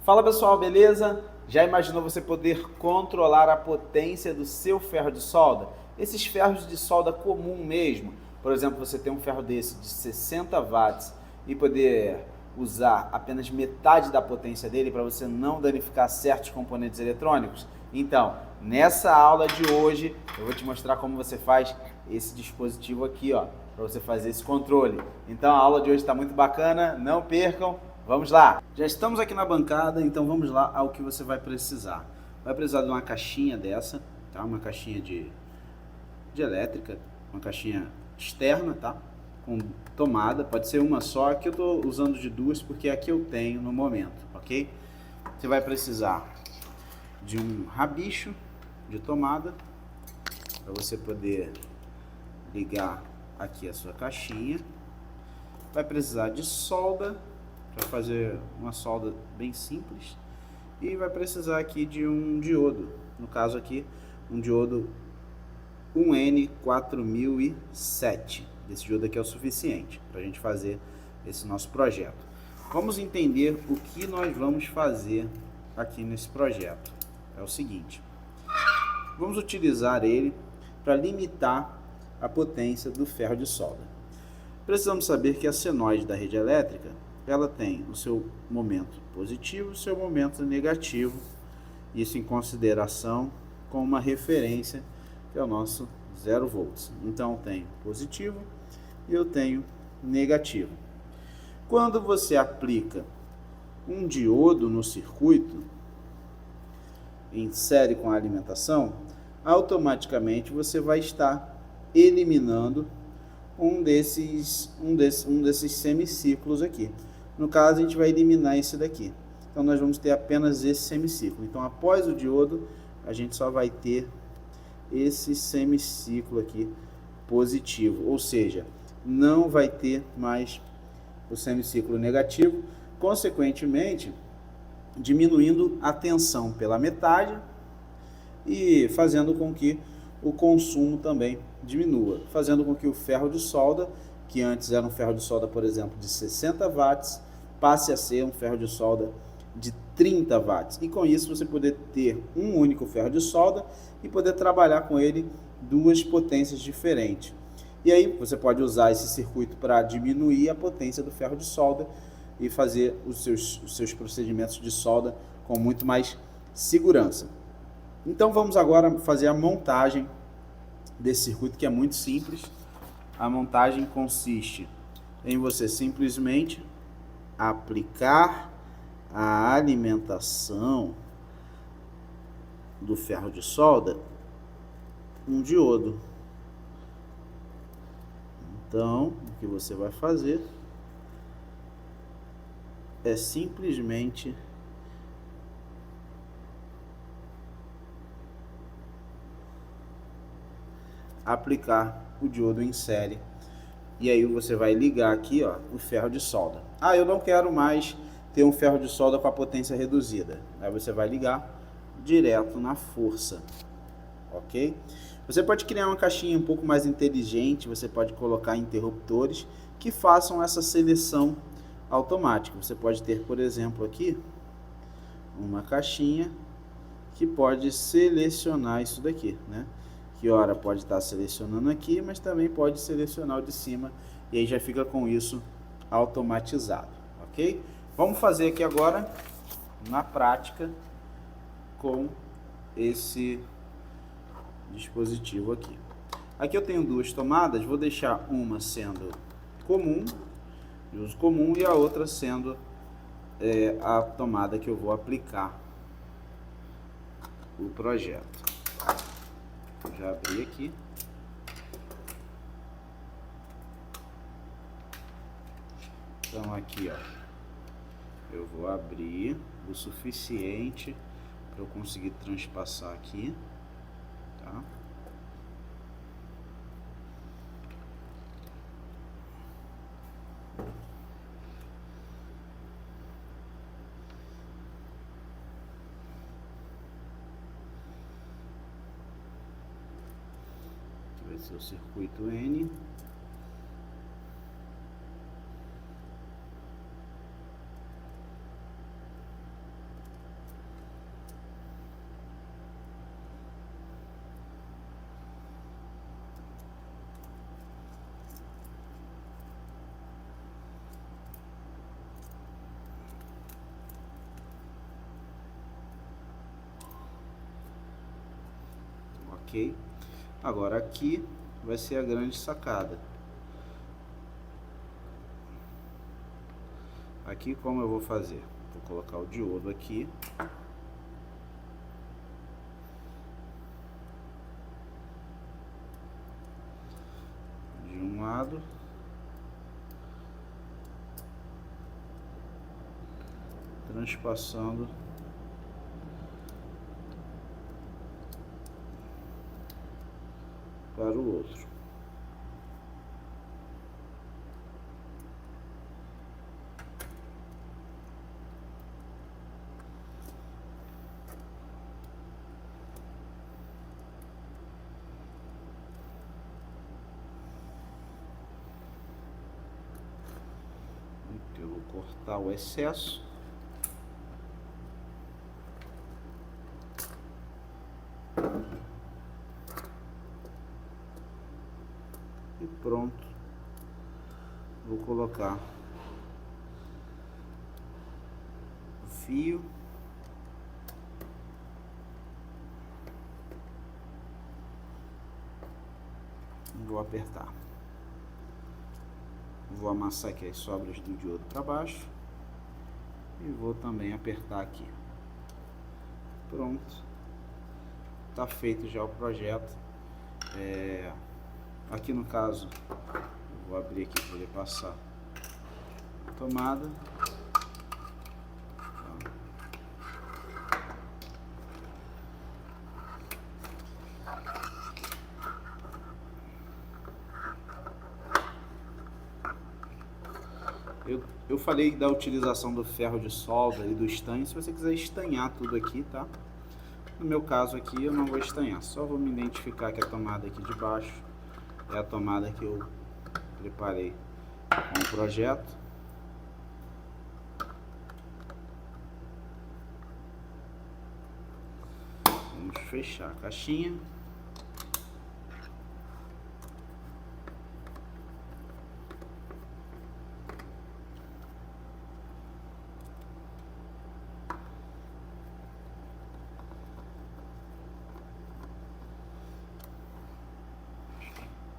Fala pessoal, beleza? Já imaginou você poder controlar a potência do seu ferro de solda? Esses ferros de solda comum mesmo. Por exemplo, você tem um ferro desse de 60 watts e poder usar apenas metade da potência dele para você não danificar certos componentes eletrônicos? Então, nessa aula de hoje, eu vou te mostrar como você faz esse dispositivo aqui, ó, para você fazer esse controle. Então, a aula de hoje está muito bacana, não percam. Vamos lá! Já estamos aqui na bancada, então vamos lá ao que você vai precisar. Vai precisar de uma caixinha dessa, tá? Uma caixinha de elétrica, uma caixinha externa, tá? Com tomada, pode ser uma só. Aqui eu estou usando de duas porque é a que eu tenho no momento, ok? Você vai precisar de um rabicho de tomada para você poder ligar aqui a sua caixinha. Vai precisar de solda para fazer uma solda bem simples, e vai precisar aqui de um diodo, no caso aqui um diodo 1N4007. Esse diodo aqui é o suficiente para a gente fazer esse nosso projeto. Vamos entender o que nós vamos fazer aqui nesse projeto. É o seguinte: vamos utilizar ele para limitar a potência do ferro de solda. Precisamos saber que a senoide da rede elétrica, ela tem o seu momento positivo e o seu momento negativo, isso em consideração com uma referência que é o nosso 0 volts. Então tem positivo e eu tenho negativo. Quando você aplica um diodo no circuito em série com a alimentação, automaticamente você vai estar eliminando um desses semiciclos aqui. No caso, a gente vai eliminar esse daqui. Então, nós vamos ter apenas esse semiciclo. Então, após o diodo, a gente só vai ter esse semiciclo aqui positivo. Ou seja, não vai ter mais o semiciclo negativo. Consequentemente, diminuindo a tensão pela metade e fazendo com que o consumo também diminua, fazendo com que o ferro de solda, que antes era um ferro de solda, por exemplo, de 60 watts, passe a ser um ferro de solda de 30 watts. E com isso você poder ter um único ferro de solda e poder trabalhar com ele duas potências diferentes. E aí você pode usar esse circuito para diminuir a potência do ferro de solda e fazer os seus procedimentos de solda com muito mais segurança. Então vamos agora fazer a montagem desse circuito, que é muito simples. A montagem consiste em você simplesmente aplicar a alimentação do ferro de solda um diodo. Então, o que você vai fazer é simplesmente aplicar o diodo em série. E aí você vai ligar aqui, ó, o ferro de solda. Ah, eu não quero mais ter um ferro de solda com a potência reduzida. Aí você vai ligar direto na força, ok? Você pode criar uma caixinha um pouco mais inteligente, você pode colocar interruptores que façam essa seleção automática. Você pode ter, por exemplo, aqui uma caixinha que pode selecionar isso daqui, né? Que ora pode estar selecionando aqui, mas também pode selecionar o de cima, e aí já fica com isso automatizado, ok? Vamos fazer aqui agora na prática com esse dispositivo aqui. Aqui eu tenho duas tomadas, vou deixar uma sendo comum, de uso comum, e a outra sendo a tomada que eu vou aplicar o projeto. Já abri aqui. Então aqui, ó, eu vou abrir o suficiente para eu conseguir transpassar aqui, tá? Vai ser o circuito N. Ok? Agora aqui vai ser a grande sacada. Aqui como eu vou fazer? Vou colocar o diodo aqui. De um lado. Transpassando para o outro. Eu vou cortar o excesso. E pronto. Vou colocar o fio. Vou apertar. Vou amassar aqui as sobras do diodo para baixo. E vou também apertar aqui. Pronto. Tá feito já o projeto. Aqui no caso, vou abrir aqui para poder passar a tomada. Eu falei da utilização do ferro de solda e do estanho. Se você quiser estanhar tudo aqui, tá? No meu caso aqui eu não vou estanhar, só vou me identificar que a tomada aqui de baixo é a tomada que eu preparei com o projeto. Vamos fechar a caixinha.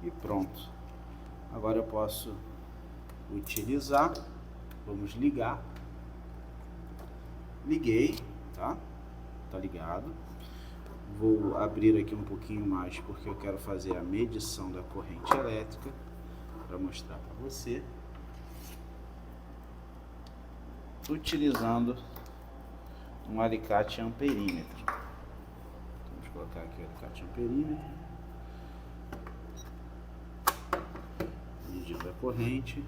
E pronto. Agora eu posso utilizar. Vamos ligar. Liguei, tá? Tá ligado. Vou abrir aqui um pouquinho mais porque eu quero fazer a medição da corrente elétrica para mostrar para você. Utilizando um alicate amperímetro. Vamos colocar aqui o alicate amperímetro. Medindo a corrente.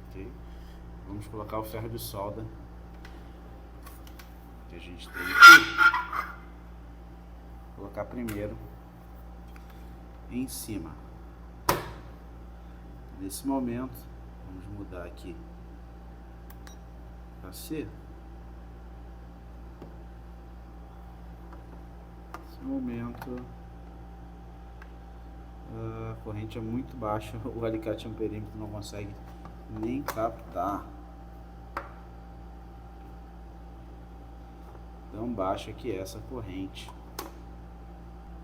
Ok. Vamos colocar o ferro de solda que a gente tem aqui. Vou colocar primeiro em cima. Nesse momento, vamos mudar aqui para C. Nesse momento, a corrente é muito baixa, o alicate amperímetro não consegue nem captar. Tão baixa que é essa corrente.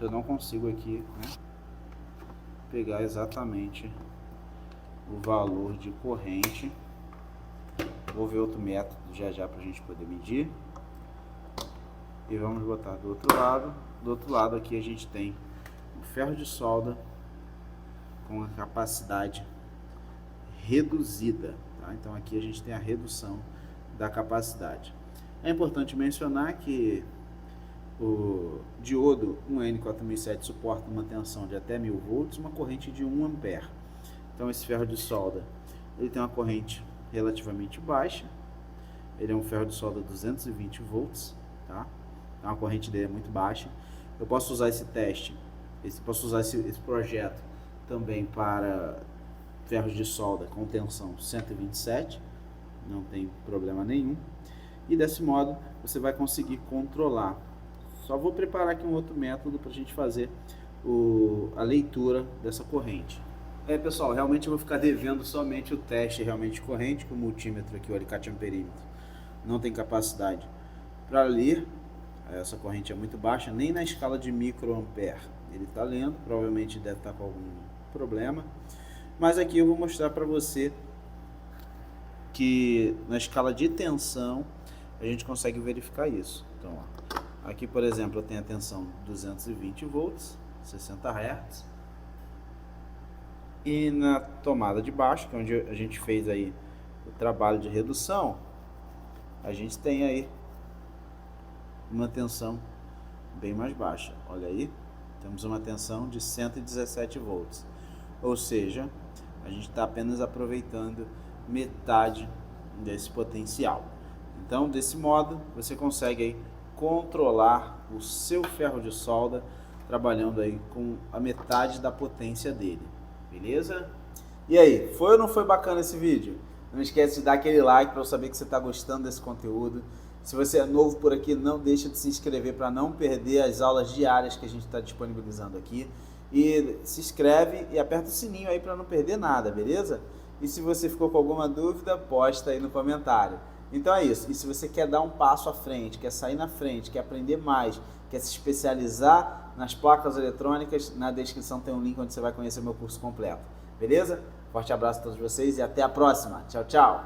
Eu não consigo aqui, né, pegar exatamente o valor de corrente. Vou ver outro método já para a gente poder medir. E vamos botar do outro lado. Do outro lado aqui a gente tem o ferro de solda com a capacidade reduzida, tá? Então aqui a gente tem a redução da capacidade. É importante mencionar que o diodo 1N4007 suporta uma tensão de até 1000 volts, uma corrente de 1 ampere. Então esse ferro de solda, ele tem uma corrente relativamente baixa, ele é um ferro de solda 220 volts, tá? Então a corrente dele é muito baixa. Eu posso usar esse teste, posso usar esse projeto também para ferros de solda com tensão 127, não tem problema nenhum. E desse modo você vai conseguir controlar. Só vou preparar aqui um outro método para a gente fazer a leitura dessa corrente. Pessoal, realmente eu vou ficar devendo somente o teste realmente de corrente, que o multímetro aqui, o alicate amperímetro, não tem capacidade para ler essa corrente é muito baixa, nem na escala de microampere ele está lendo, provavelmente deve estar com algum problema. Mas aqui eu vou mostrar para você que na escala de tensão a gente consegue verificar isso. Então, ó, aqui por exemplo eu tenho a tensão 220 volts, 60 Hz. E na tomada de baixo, que é onde a gente fez aí o trabalho de redução, a gente tem aí uma tensão bem mais baixa. Olha aí, temos uma tensão de 117 volts. Ou seja, a gente está apenas aproveitando metade desse potencial. Então, desse modo, você consegue aí controlar o seu ferro de solda trabalhando aí com a metade da potência dele. Beleza? E aí, foi ou não foi bacana esse vídeo? Não esquece de dar aquele like para eu saber que você está gostando desse conteúdo. Se você é novo por aqui, não deixa de se inscrever para não perder as aulas diárias que a gente está disponibilizando aqui. E se inscreve e aperta o sininho aí para não perder nada, beleza? E se você ficou com alguma dúvida, posta aí no comentário. Então é isso. E se você quer dar um passo à frente, quer sair na frente, quer aprender mais, quer se especializar nas placas eletrônicas, na descrição tem um link onde você vai conhecer o meu curso completo. Beleza? Forte abraço a todos vocês e até a próxima. Tchau, tchau!